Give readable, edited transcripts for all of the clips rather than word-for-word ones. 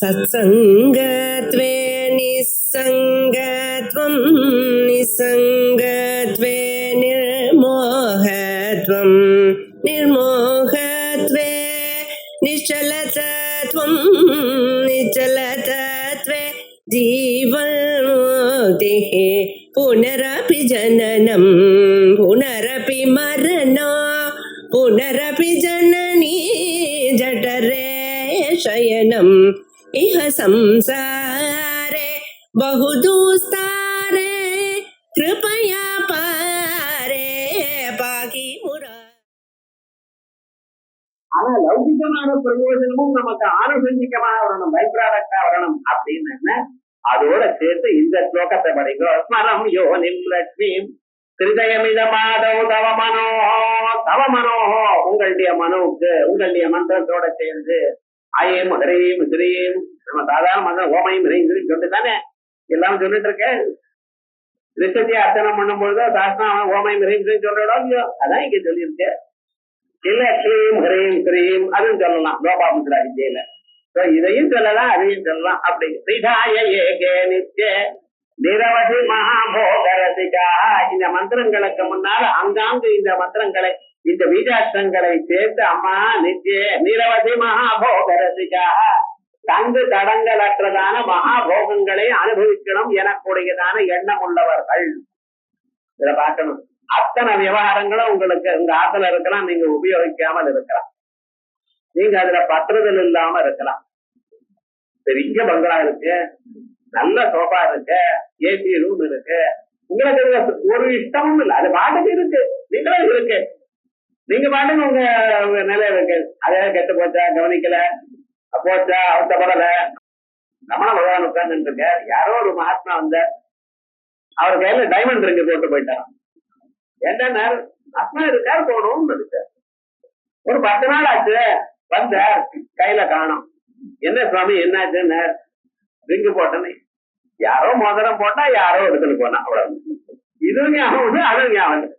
सत्सङ्गत्वे निस्सङ्गत्वं निस्सङ्गत्वे निर्मोहत्वं निर्मोहत्वे निश्चलतत्वं निश्चलतत्वे जीवन्मुक्तिः पुनरपि जननं पुनरपि मरणं पुनरपि जननी जठरे शयनम् इह संसारे बहुदुस्तारे कृपया पारे पाकि मुरा. ஆனா லௌகிகமான பிரயோஜனமும் நமக்கு ஆனுஷங்கிகமாக வரணும், பை ப்ராடக்டா வரணும் அப்படின்னு அதோட சேர்த்து இந்த ஸ்லோகத்தை படிக்கிறோம். ஸ்மரம் யோனிம் லட்சுமிம் ஹிருதயமித மாதவ் தவ மனோஹோ தவ மனோஹோ, உங்களுடைய மனோவுக்கு உங்களுடைய மந்திரத்தோட சேர்ந்து ஆயம் ஹரீம் ஹிரீம், நம்ம சாதாரண மந்திரம் ஓமையும் ஹரீம் ஹிரீம் சொல்லிட்டு தானே எல்லாம் சொல்லிட்டு இருக்கேன். ரிஷத்தியை அர்ச்சனை பண்ணும் பொழுதோ தாஸ்னா ஓமையும் ஹரீம் ஹிரீம் சொல்றோம் இல்லையோ, அதான் இங்க சொல்லியிருக்கேன். இல்ல ஹ்ரீம் ஹரீம் ஹ்ரீம் அதுவும் சொல்லலாம் லோபாமுத்ரா வித்யில. இதையும் சொல்லலாம் அதையும் சொல்லலாம். அப்படி ஸ்ரீதாய ஏகே நித்ய நிரவதி மகாபோகரசிகாக, இந்த மந்திரங்களுக்கு முன்னால் ஆங்காங்கு இந்த மந்திரங்களை இந்த பீஜாட்சங்களை சேர்த்து அம்மா நித்ய நிரவதி மகாபோகரசிகாக, தங்கு தடங்களற்றதான மகாபோகங்களை அனுபவிக்கணும் எனக்கூடியதான எண்ணம் உள்ளவர்கள். இதை பார்க்கணும். அத்தனை விவகாரங்களும் உங்களுக்கு உங்க ஆத்துல இருக்கலாம், நீங்க உபயோகிக்காமல் இருக்கலாம், நீங்க அதுல பற்றுதல் இல்லாம இருக்கலாம். பெரிய பங்களா இருக்கு, நல்ல சோஃபா இருக்கு, ஏசி ரூம் இருக்கு, உங்களுக்கு ஒரு இஷ்டமும் இல்லை, அது பாட்டுக்கு இருக்கு, நீங்களும் இருக்கு, நீங்க பாட்டுக்கு உங்க நிலையில இருக்கு. அதே கெட்டு போச்சா, கவனிக்கல, போச்சா, அவசப்படல, ரமண பகவான் உட்கார்ந்து இருக்க. யாரோ ஒரு மகாத்மா வந்த அவர் கையில டைமண்ட் ரிங்கு போட்டு போயிட்டாராம். என்ன ஆத்மா இருக்காரு போகணும்னு இருக்காரு. ஒரு 10 நாள் ஆச்சு, வந்த கையில காணும். என்ன சுவாமி என்னாச்சுன்னு ரிங்கு போட்டேன்னு, யாரோ மோதிரம் போட்டா யாரோ எடுத்துட்டு போனா, அவ்வளவு. இதுவும் ஞாபகம் அதுவும் ஞாபகம்.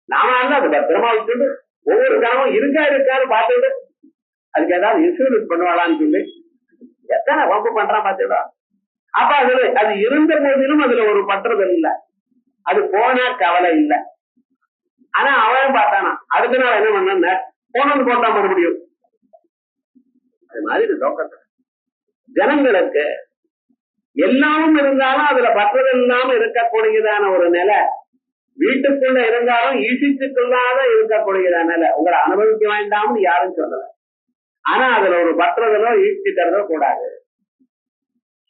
நாம அது பத்திரமா வச்சுட்டு ஒவ்வொரு கனவும் இருக்காரு பார்த்துட்டு அதுக்கு ஏதாவது இன்சூரன்ஸ் பண்ணுவாளான்னு சொல்லி எத்தனை வம்பு பண்றான் பார்த்துடா. அப்ப அதுல அது இருந்த போதிலும் அதுல ஒரு பற்றுதல் இல்லை, அது போனா கவலை இல்லை. ஆனா அவன் பார்த்தானா அடுத்த நாள் என்ன பண்ண போனது போட்டா மறுபடியும். அது மாதிரி நோக்கத்தை ஜனங்களுக்கு எல்லாமும் இருந்தாலும் அதுல பற்றுதல் இல்லாம இருக்கக்கூடியதான ஒரு நிலை, வீட்டுக்குள்ள இருந்தாலும் ஈசித்துக்குள்ளாத இருக்கக்கூடியதான நிலை உங்களை அனுபவிக்க வேண்டாம்னு யாரும் சொல்லல. ஆனா அதுல ஒரு பற்றுதலோ ஈசிக்கிறதோ கூடாது.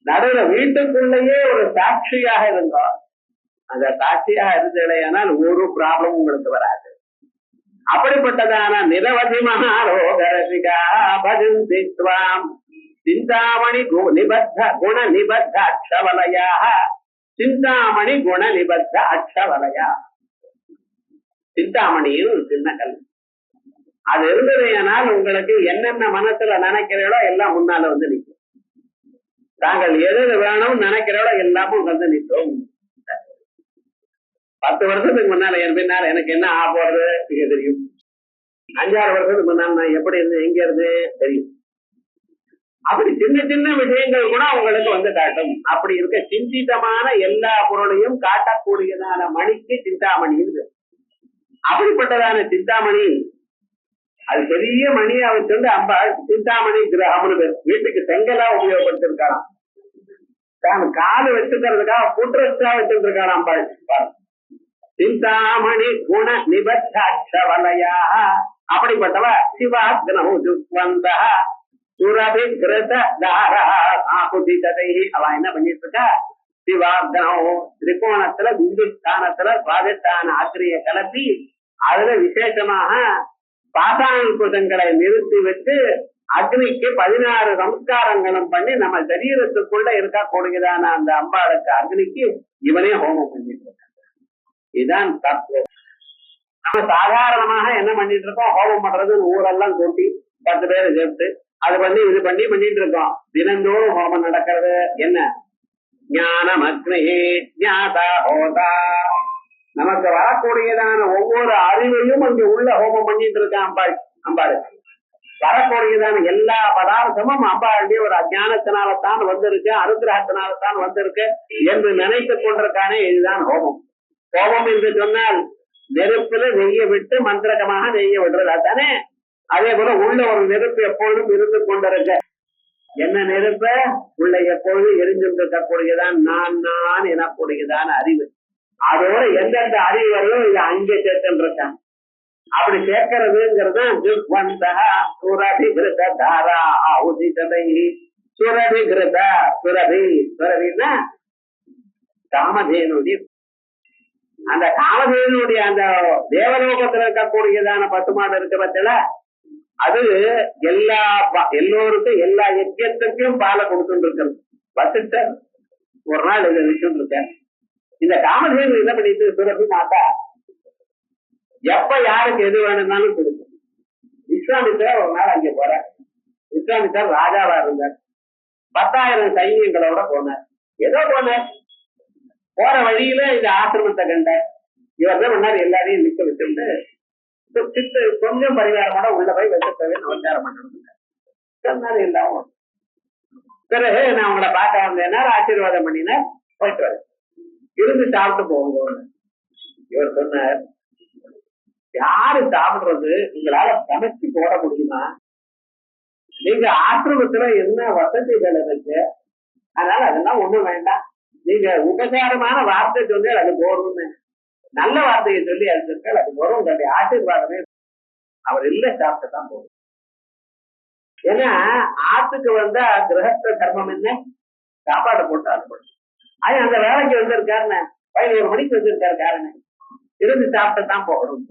நடுவுல வீட்டுக்குள்ளேயே ஒரு சாட்சியாக இருந்தோம், அந்த சாட்சியாக இருந்தேனால் ஒரு ப்ராப்ளம் உங்களுக்கு வராது. அப்படிப்பட்டதான நிரவதி மகாரோகரசிகா பஜந்தி த்வாம் சிந்தாமணி நிபத்த குண நிபத்த அக்ஷவலயாக, சிந்தாமணி குண நிபத்த அக்ஷவலயா. சிந்தாமணியும் ஒரு சின்ன கல், அது இருந்ததையானால் உங்களுக்கு என்னென்ன மனசுல நினைக்கிறீங்களோ எல்லாம் முன்னால வந்து நிற்கும். தாங்கள் எது வேணும்னு நினைக்கிறோட எல்லாமும் வந்து நிற்கும். 10 வருஷத்துக்கு முன்னால என் பின்னால எனக்கு என்ன ஆகிறது தெரியும், 5-6 வருஷத்துக்கு முன்னால நான் எப்படி இருந்து எங்க இருந்து தெரியும். அப்படி சின்ன சின்ன விஷயங்கள் கூட உங்களுக்கு வந்து காட்டும். அப்படி இருக்க சிந்திதமான எல்லா பொருளையும் காட்டக்கூடியதான மணிக்கு சிந்தாமணி இருக்கு. அப்படிப்பட்டதான சிந்தாமணி அது பெரிய மணியை அவர் வந்து அம்பாள் சிந்தாமணி கிரகம்னு பேர். வீட்டுக்கு செங்கலா உபயோகப்படுத்திருக்காராம், தான் காது வச்சுக்கிறதுக்காக புட்ரஸ்டா வச்சிருக்காராம் அம்பாள். சிந்தாமணி குண நிபத்தாட்சவலயா. அப்படிப்பட்டவ சிவாக்னந்த சுரபிகிருத தாராபுதிதை. அவ என்ன பண்ணிட்டு இருக்கா, சிவாக்னோ திரிகோணத்துல பிந்துஸ்தானத்துல சுவாதிஷ்டான ஆக்கிரிய கலப்பி அதுல விசேஷமாக பாசாங்குதங்களை நிறுத்தி வச்சு அக்னிக்கு 16 சம்ஸ்காரங்களும் பண்ணி நம்ம சரீரத்துக்குள்ள இருக்கக்கூடியதான அந்த அம்பாளுக்கு அக்னிக்கு இவனே ஹோமம் பண்ணிட்டு இருக்காங்க. இதுதான் தத்துவம். நம்ம சாதாரணமாக என்ன பண்ணிட்டு இருக்கோம், ஹோமம் பண்றது ஊரெல்லாம் கூட்டி 10 பேரை சேர்த்து அது பண்ணி இது பண்ணி பண்ணிட்டு இருக்கோம். தினந்தோறும் ஹோமம் நடக்கிறது என்ன, ஞானம் அக்னி ஞாதா ஹோதா. நமக்கு வரக்கூடியதான ஒவ்வொரு அறிவையும் அங்க உள்ள ஹோமம் பண்ணிட்டு இருக்கான் அம்பாள். வரக்கூடியதான எல்லா பதார்த்தமும் அம்பாளுடைய ஒரு அஜானத்தினால்தான் வந்திருக்கு, அனுகிரகத்தினால்தான் வந்திருக்கு என்று நினைத்துக் கொண்டிருக்கானே, இதுதான் ஹோமம். ஹோமம் என்று சொன்னால் நெருப்புல நெய்ய விட்டு மந்திரகமாக நெய்ய விடுறது தானே. அதே போல உள்ள ஒரு நெருப்பு எப்பொழுதும் இருந்து கொண்டிருக்க. என்ன நெருப்ப உள்ள எப்பொழுதும் எரிஞ்சிருக்கக்கூடியதான் நான் எனக்கூடியதான அறிவு. அதோட எந்தெந்த அறிவு வருதோ இதை அங்கே சேர்த்துன்னு இருக்கான். அப்படி சேர்க்கிறதுங்கிறது சுரபின்னா காமதேனுடைய, அந்த காமதேனுடைய அந்த தேவலோகத்துல இருக்கக்கூடியதான பசுமாடு இருக்க பட்சல அது எல்லோருக்கும் எல்லா யஜ்யத்துக்கும் பாலை கொடுத்துட்டு இருக்கிறது. வசிட்ட ஒரு நாள் இதை விட்டு இருக்க. இந்த காமதேனு என்ன பண்ணிட்டு சுரபி மாட்டா எப்ப யாருக்கு எது வேணும்னாலும் கொடுக்கும். விஸ்வாமித்திரர் ஒரு நாள் அங்கே போறார். விஸ்வாமித்திரர் ராஜாவா இருந்தார். 10,000 சைன்யங்களோட போனார். ஏதோ போனார். போற வழியில இந்த ஆசிரமத்தை கண்ட இவர் தான் பண்ணார், எல்லாரையும் நிக்க விட்டு கொஞ்சம் பரிகாரமோட உள்ள போய் வச்சவே நமஸ்காரம் பண்ணணும். இல்லாம பிறகு நான் உங்களை பார்க்க வந்தேன்னா ஆசீர்வாதம் பண்ணினார், போயிட்டு வரேன், இருந்து சாப்பிட்டு போங்க. இவர் சொன்னார், யாரு சாப்பிடுறது உங்களால சமைச்சு போட முடியுமா? நீங்க ஆசிரமத்துல என்ன வசதிகள் இருக்கு, அதனால அதெல்லாம் ஒண்ணும் வேண்டாம். நீங்க உபசாரமான வார்த்தை சொல்லி அது போறோம்னு, நல்ல வார்த்தையை சொல்லி அது அது போறோம். உங்களுடைய ஆசீர்வாதமே அவர் இல்ல சாப்பிட்டுதான் போகும். ஏன்னா ஆத்துக்கு வந்தா கிரகஸ்த தர்மம் என்ன, சாப்பாடு போட்டு அனுப்பணும். அது அந்த வேலைக்கு வந்திருக்காருன்னு 11 மணிக்கு வந்திருக்காரு காரணம், இருந்து சாப்பிட்டுதான் போகணும்.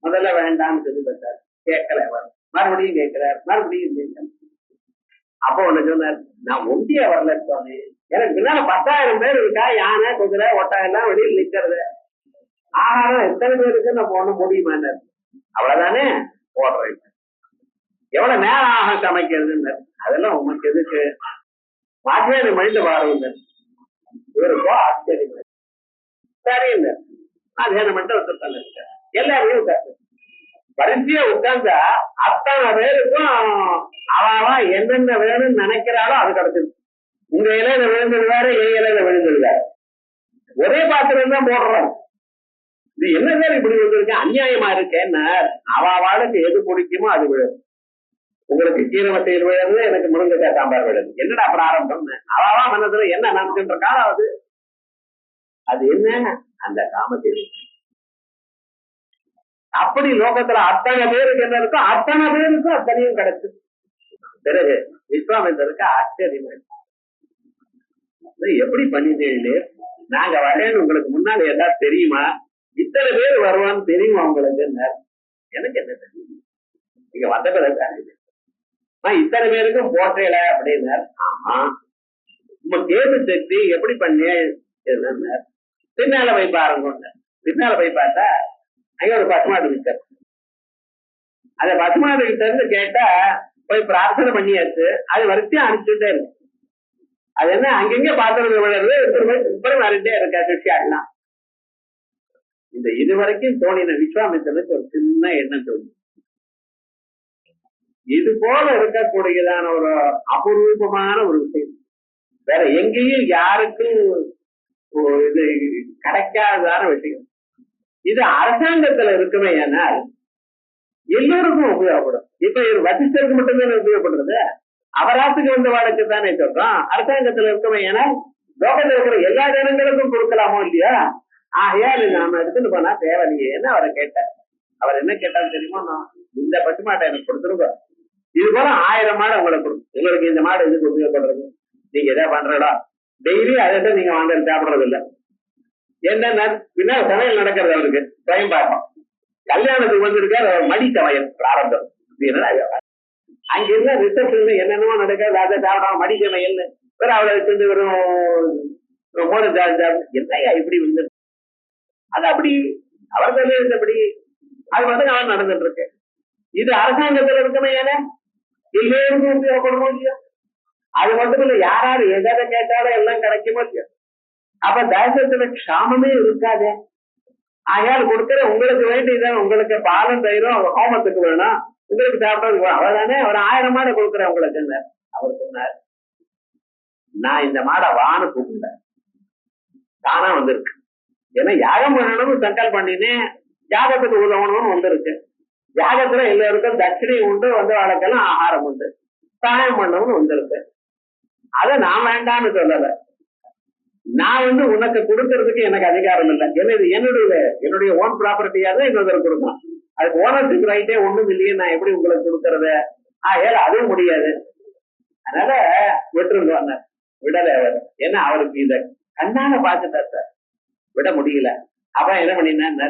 முதல்ல வேண்டாம்னு சொல்லி பார்த்தார், கேட்கல. மறுபடியும் கேட்கிறார், மறுபடியும் கேட்கல. அப்போ ஒண்ணு சொன்னார், நான் ஒண்டியா வரல சுவாமி, எனக்கு பின்னால 10,000 பேர் இருக்கா, யானை குதிரை ஒட்டா எல்லாம் வெளியில் நிக்கிறது, ஆகாரம் எத்தனை பேருக்கு நான் போட முடியுமா? அவ்வளவுதானே போடுறேன். எவ்வளவு நேரம் ஆக சமைக்கிறதுன்னு, அதெல்லாம் உனக்கு எதுக்கு, மாற்றே மனித பாருங்க. இவருக்கோ ஆச்சரியம். சரிங்க, அத்தியானம் மட்டும் ஒருத்தர் இருக்காரு, எல்லாரையும் உட்காந்து வரிசையா உட்கார்ந்தா அத்தனை பேருக்கும் அவன் என்னென்ன வேணும்னு நினைக்கிறாளோ அது கிடைச்சிருக்கு. உங்க இலையில விழுந்தது வேற, என் இலையில விழுந்தது வேற, ஒரே பாத்திரம் தான் போடுறோம். இது என்ன பேர் இப்படி வந்திருக்கு, அநியாயமா இருக்கேன்னு. அவளுக்கு எது பிடிக்குமோ அது விழுது. உங்களுக்கு கீரவட்டையில் விழுது, எனக்கு முருங்கைக்காய் சாம்பார் விழுது. என்னடா பிராரம்பம்? அவா மனசுல என்ன நினைச்சுன்ற காலம் அது. அது என்ன, அந்த காமத்தில். அப்படி லோகத்துல அத்தனை பேருக்கு என்ன இருக்கோ அத்தனை பேருக்கும் அத்தனையும் கிடைச்சு. பிறகு விஸ்வாமித்திரருக்கு ஆச்சரியம், எப்படி பண்ணிட்டீங்க? நாங்க வரேன்னு உங்களுக்கு முன்னாடி ஏதாவது தெரியுமா? இத்தனை பேர் வருவான்னு தெரியுமா உங்களுக்கு? எனக்கு என்ன தெரியும், நீங்க வந்த பிறகு இத்தனை பேருக்கும் போட்டேல அப்படின்னார். ஆமா, உங்க கேது சக்தி எப்படி பண்ண? பின்னால போய் பாருங்க. பின்னால போய் பார்த்தா அங்க ஒரு பசுமாடு விட்டார். அந்த பசுமாடு கிட்ட இருந்து கேட்டா போய் பிரார்த்தனை பண்ணியாச்சு, அது வரைக்கும் அனுப்பிச்சுட்டே இருக்கு. அது என்ன அங்கங்க பாத்திரம் விழுறது, இப்படி வரட்டே இருக்கா சிஷியாடலாம். இந்த இதுவரைக்கும் தோணின விஸ்வாமித்திரனுக்கு ஒரு சின்ன எண்ணம் தோணும், இது போல இருக்கக்கூடியதான ஒரு அபூர்வமான ஒரு விஷயம் வேற எங்கேயும் யாருக்கும் இது கிடைக்காததான விஷயம். இது அரசாங்கத்துல இருக்குமே, ஆனால் எல்லோருக்கும் உபயோகப்படும். இப்ப வசிஷ்டருக்கு மட்டும்தானே உபயோகப்படுறது, அவராத்துக்கு வந்த வாழ்க்கை தானே சொல்றோம். அரசாங்கத்துல இருக்குமே, ஏன்னா லோகத்துல இருக்கிற எல்லா ஜனங்களுக்கும் கொடுக்கலாமோ இல்லையா? ஆகையால் நாம எடுத்துட்டு போனா தேவையில்லையேன்னு அவரை கேட்டார். அவர் என்ன கேட்டாலும் தெரியுமா, நான் இந்த பசுமாட்டை எனக்கு கொடுத்துருங்க, இது போல 1000 மாடு உங்களுக்கு கொடுக்கும். உங்களுக்கு இந்த மாடு எதுக்கு உபயோகப்படுறது, நீங்க எதாவது பண்றடா, டெய்லி அதை நீங்க வாங்க சாப்பிடுறது இல்லை. என்ன பின்னா சமையல் நடக்கிறது அவருக்கு பயம் பார்ப்போம். கல்யாணத்துக்கு வந்திருக்காரு, மடி சமையல் பிராரம்பம். அங்க இருந்த ரிசப்ஷன் என்னென்னமோ நடக்காது, அதை சாப்பிடாம மடி சமையல்னு வேற அவளை வச்சு வெறும் என்னையா இப்படி வந்து அது அப்படி அவர் இருந்தபடி அது வந்து நான் நடந்துட்டு இருக்கேன். இது அரசாங்கத்துல இருக்கமே, ஏன்னா எல்லோருக்கும் உபயோகப்படுமோ இல்லையா? அது மட்டும் இல்ல, யாராரு எதை கேட்டாலும் எல்லாம் கிடைக்குமோ இல்லையா? அப்ப தேசத்துல க்ஷாமமே இருக்காது. ஆகையால் கொடுக்கிற உங்களுக்கு வேண்டியதான், உங்களுக்கு பாலும் தயிரும் ஹோமத்துக்கு வேணும், உங்களுக்கு சாப்பிட்டது அவர் தானே, அவர் 1000 மாடை கொடுக்குறேன் உங்களுக்கு. அவர் சொன்னார், நான் இந்த மாடை வான்னு கூப்பிட்டேன், தானா வந்திருக்கு. ஏன்னா யாகம் பண்ணணும்னு சங்கல் பண்ணினேன், யாகத்துக்கு உதவணும்னு வந்திருக்கு. யாகத்துல எல்லாருக்கும் தட்சிணை உண்டு, வந்து வழக்கெல்லாம் ஆகாரம் உண்டு, சாயம் பண்ணணும்னு வந்திருக்கு. அதை நான் வேண்டான்னு சொல்லல. நான் உனக்கு கொடுக்கறதுக்கு எனக்கு அதிகாரம் இல்லை. என்னுடைய ஓன் ப்ராப்பர்ட்டியா தான் இன்னொரு கொடுக்கலாம். அதுக்கு ஓனர்ஷிப் ரைட்டே ஒண்ணும் இல்லையே, நான் எப்படி உங்களுக்கு கொடுக்கறது? அதுவும் முடியாது. அதனால விட்டுருங்க, விடல அவர். ஏன்னா அவருக்கு இத கண்ணால பாத்துட்டார் சார், விட முடியல. அப்புறம் என்ன பண்ணினா,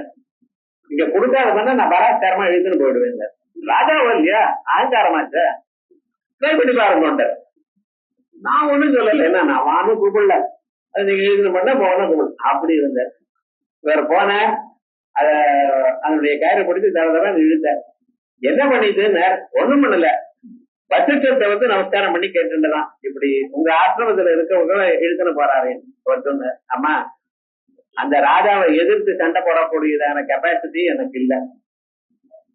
இங்க கொடுக்காத நான் பலாத்காரமா எழுதுன்னு போயிடுவேன். ராஜாவா இல்லையா, அகங்காரமாச்ச, ட்ரை பண்ணி பாருங்க. நான் ஒண்ணும் சொல்லல, ஏன்னா நான் வானும் கூப்பிடல, அது நீங்க எழுதுன பண்ண போன கூப்பிடல அப்படி இருந்தேன். வேற போனேன், அதனுடைய கயிறை பிடிச்சி தர இழுத்த. என்ன பண்ணிட்டுன்னு ஒண்ணும் பண்ணல, பட்சத்தை நமஸ்காரம் பண்ணி கேட்டுதான், இப்படி உங்க ஆசிரமத்துல இருக்கவங்க இழுத்துன்னு போறாரு. அவர் சொன்ன, அம்மா அந்த ராஜாவை எதிர்த்து சண்டை போடக்கூடியதான கெப்பாசிட்டி எனக்கு இல்லை,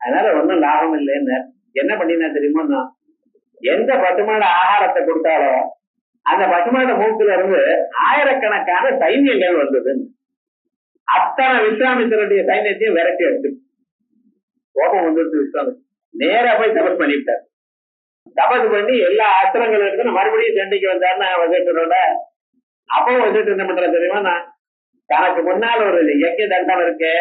அதனால ஒன்னும் லாபம் இல்லைன்னு. என்ன பண்ணினா தெரியுமா, நான் எந்த பசுமாட ஆகாரத்தை கொடுத்தாலும் அந்த பசுமாட மூக்குல இருந்து ஆயிரக்கணக்கான சைன்யங்கள் வந்தது. அத்தனை விஸ்வாமித்திரனுடைய சைன்யத்தையும் விரட்டி எடுத்து கோபம் வந்துருச்சு. விஸ்வாமித்திரன் நேரா போய் தபஸ் பண்ணிவிட்டார். தபஸ் பண்ணி எல்லா அஸ்திரங்களும் இருக்கு மறுபடியும் சண்டைக்கு வந்தாருன்னா வசிட்டரோட. அப்பவும் வசிட்டு என்ன பண்ற தெரியுமா, நான் தனக்கு முன்னால் ஒரு யஜ்ய தண்டம் இருக்கு,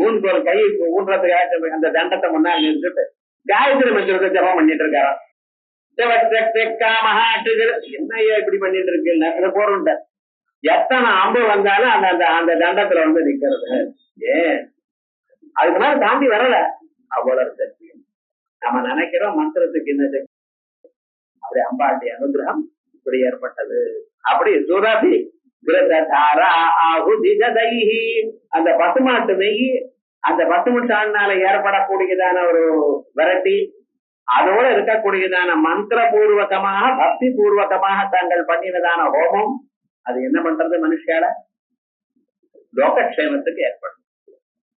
ஊன்கோல் கை ஊன்றதுக்காக அந்த தண்டத்தை முன்னால் நிறுத்திட்டு காயத்ரி மந்திரத்தை ஜபம் பண்ணிட்டு இருக்காராம். என்னையா இப்படி பண்ணிட்டு இருக்கு போறோம். எத்தனை அம்பு வந்தாலும் அந்த அந்த தண்டத்துல நிக்கிறது. ஏன் அதுக்கு மேல தாண்டி வரல. அவ்வளவு சக்தி நம்ம நினைக்கிறோம் மந்திரத்துக்கு என்ன சக்தி. அப்படி அம்பாட்டி அனுகிரகம் இப்படி ஏற்பட்டது. அப்படி சுரபி அந்த பசுமாட்டு நெய், அந்த பசுமாட்டால ஏற்படக்கூடியதான ஒரு விரட்டி, அதோட இருக்கக்கூடியதான மந்திர பூர்வகமாக பக்தி பூர்வகமாக தாங்கள் பண்ணினதான ஹோமம், அது என்ன பண்றது, மனுஷால லோகக்ஷேமத்துக்கு ஏற்படும்.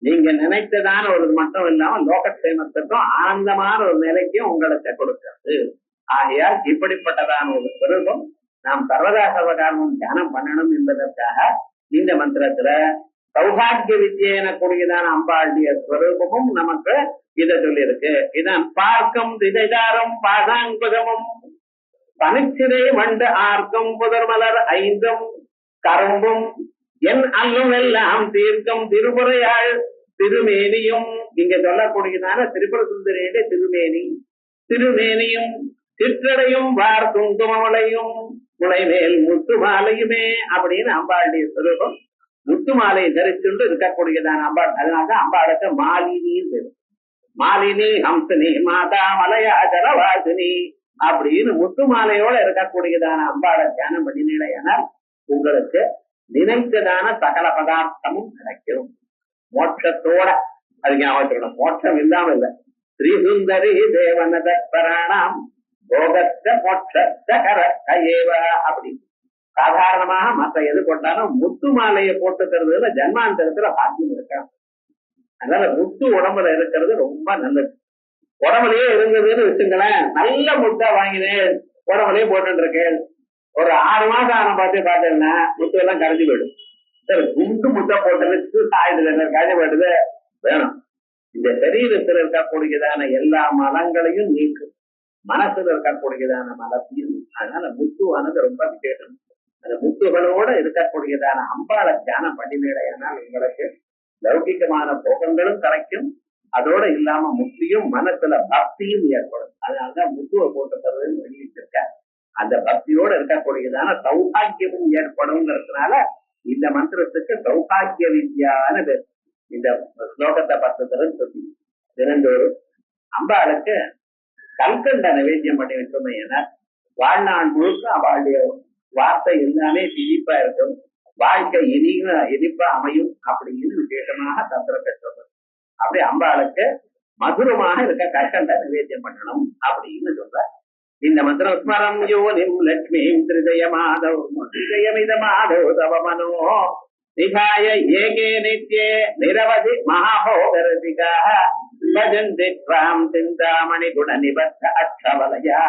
நீங்க நினைத்ததான ஒரு மட்டும் இல்லாம லோகக்ஷேமத்துக்கும் ஆனந்தமான ஒரு நிலைக்கும் உங்களுக்கு கொடுக்கிறது. ஆகையால் இப்படிப்பட்டதான ஒரு ஸ்வரூபம் நாம் சர்வதா சர்வகாலமும் தியானம் பண்ணணும் என்பதற்காக இந்த மந்திரத்துல சௌபாகிய வித்யை எனக்கூடியதான அம்பாளுடைய ஸ்வரூபமும் நமக்கு இதை சொல்லி இருக்கு. இதான் பார்க்கும் திசைதாரம் பாசாங்குதமும் பனிச்சிறை மண்டு ஆர்க்கும் புதர்மலர் ஐந்தும் கரும்பும் என் அல்லும் எல்லாம் தீர்க்கும் திருமுறையாள் திருமேனியும். இங்க சொல்லக்கூடியதான திரிபுர சுந்தரியுடைய திருமேனியும் சிற்றடையும் வார் குங்குமலையும் முளைமேல் முத்து மாலையுமே அப்படின்னு அம்பாளுடைய ஸ்வரூபம். முத்து மாலையை தரிச்சுண்டு இருக்கக்கூடியதான அம்பாள். அதனாலதான் அம்பாளுக்கு மாலினி, மாலினி ஹம்சினி மாதா மலையா ஜலவாசினி அப்படின்னு முத்து மாலையோட இருக்கக்கூடியதான அம்பாளை தியானம் பண்ணினீங்கன்னா உங்களுக்கு நினைத்ததான சகல பதார்த்தமும் கிடைக்கும் மோட்சத்தோட. அது ஞாபகம், மோட்சம் இல்லாம இல்ல. ஸ்ரீசுந்தரி தேவனத பராணாம் போகத்த மோட்சத்த கரேவ அப்படி சாதாரணமாக மற்ற எது போட்டாலும் முத்து மாலையை போட்டுக்கிறதுல ஜன்மாந்தரத்துல பாக்கியம் இருக்காங்க. அதனால முத்து உடம்புல இருக்கிறது ரொம்ப நல்லது. உடம்புலயே இருந்ததுன்னு வச்சுங்களேன், நல்ல முத்தா வாங்கினேன் உடம்புலயே போட்டு இருக்கேன், ஒரு 6 மாசம் ஆன பார்த்தேன்னா முத்து எல்லாம் கரைஞ்சி போயிடும். சரி, குண்டு முத்த போட்டது ஆயுது கரைஞ்சி போயிடுது வேணும். இந்த சரீரத்தில் இருக்கக்கூடியதான எல்லா மலங்களையும் நீக்கும், மனசுல இருக்கக்கூடியதான மலத்தையும். அதனால முத்துவானது ரொம்ப விசேஷம். அந்த முத்துகளோட இருக்கக்கூடியதான அம்பாளை தியானம் பண்ணினேனால் உங்களுக்கு லௌகிகமான போகங்களும் கிடைக்கும், அதோட இல்லாம முக்தியும் மனசுல பக்தியும் ஏற்படும். அதனாலதான் முத்துவை போட்டுக்கிறதுன்னு வெளியிட்டிருக்க. அந்த பக்தியோட இருக்கக்கூடியதான சௌபாகியமும் ஏற்படும்ங்கிறதுனால இந்த மந்திரத்துக்கு சௌபாகிய வித்யான்னு பேர். இந்த ஸ்லோகத்தை 10 தடவை சொல்லி தினந்தோறும் அம்பாளுக்கு கல்கண்ட நிவேத்தியம் பண்ணி வச்சோம். ஏன்னா வாழ்நாள் முழுக்க அவளுடைய வார்த்தை எல்லாமே திணிப்பா இருக்கும், வாழ்க்கை இனிப்பா அமையும் அப்படின்னு விசேஷமாக தந்திரத்தை சொல்றது. அப்படி அம்பாளுக்கு மதுரமாக இருக்க கல்கண்ட நிவேத்தியம் பண்ணணும் அப்படின்னு சொல்ற. இந்த மந்திரம் ஸ்மரம் யோனிம் லட்சுமிம் திருதய மாதவ் திருதயமித மாதவ் தவ மனோ நிகாய ஏகே நித்யே நிரவதி மகாபோகரதிகா பஜந்தி ராம் சிந்தாமணி குண நிபத்த அச்சவலயா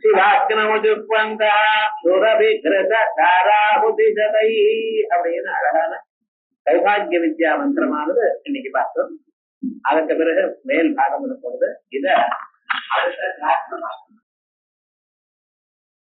சிவாக்னமுஜுப்பந்தா சுரபிகிருத தாராபுதிஜதை அப்படின்னு அழகான சௌபாகிய வித்யா மந்திரமானது இன்னைக்கு பார்த்தோம். அதற்கு பிறகு மேல் பாகம் இருப்பது இத